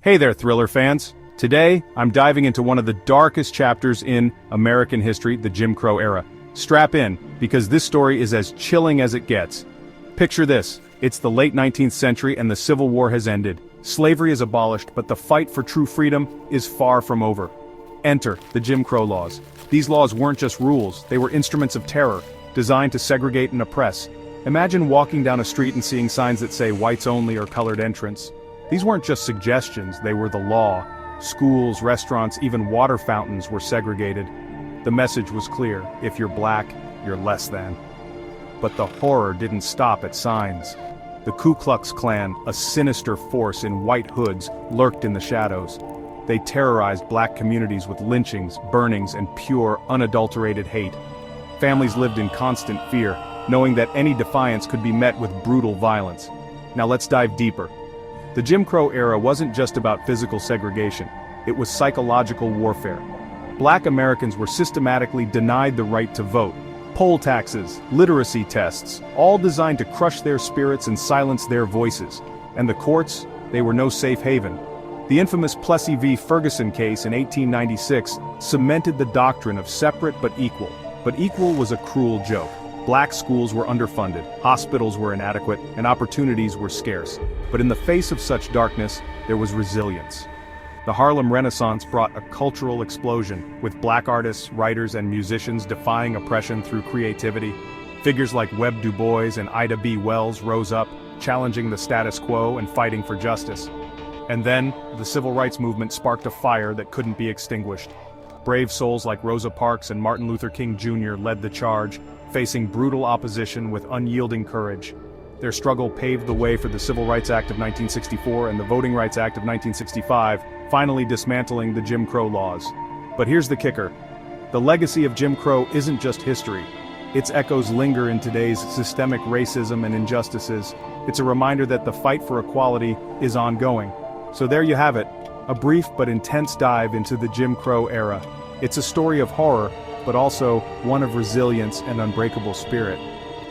Hey there, thriller fans! Today, I'm diving into one of the darkest chapters in American history, the Jim Crow era. Strap in, because this story is as chilling as it gets. Picture this, it's the late 19th century and the Civil War has ended. Slavery is abolished, but the fight for true freedom is far from over. Enter the Jim Crow laws. These laws weren't just rules, they were instruments of terror, designed to segregate and oppress. Imagine walking down a street and seeing signs that say whites only or colored entrance. These weren't just suggestions, they were the law. Schools, restaurants, even water fountains were segregated. The message was clear: if you're black, you're less than. But the horror didn't stop at signs. The Ku Klux Klan, a sinister force in white hoods, lurked in the shadows. They terrorized black communities with lynchings, burnings, and pure, unadulterated hate. Families lived in constant fear, knowing that any defiance could be met with brutal violence. Now let's dive deeper. The Jim Crow era wasn't just about physical segregation, it was psychological warfare. Black Americans were systematically denied the right to vote. Poll taxes, literacy tests, all designed to crush their spirits and silence their voices. And the courts, they were no safe haven. The infamous Plessy v. Ferguson case in 1896 cemented the doctrine of separate but equal. But equal was a cruel joke. Black schools were underfunded, hospitals were inadequate, and opportunities were scarce. But in the face of such darkness, there was resilience. The Harlem Renaissance brought a cultural explosion, with black artists, writers, and musicians defying oppression through creativity. Figures like Webb Du Bois and Ida B. Wells rose up, challenging the status quo and fighting for justice. And then, the civil rights movement sparked a fire that couldn't be extinguished. Brave souls like Rosa Parks and Martin Luther King Jr. led the charge, facing brutal opposition with unyielding courage. Their struggle paved the way for the Civil Rights Act of 1964 and the Voting Rights Act of 1965, finally dismantling the Jim Crow laws. But here's the kicker. The legacy of Jim Crow isn't just history. Its echoes linger in today's systemic racism and injustices. It's a reminder that the fight for equality is ongoing. So there you have it, a brief but intense dive into the Jim Crow era. It's a story of horror, but also one of resilience and unbreakable spirit.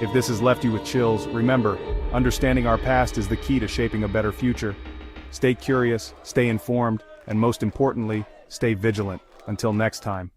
If this has left you with chills, remember, understanding our past is the key to shaping a better future. Stay curious, stay informed, and most importantly, stay vigilant. Until next time.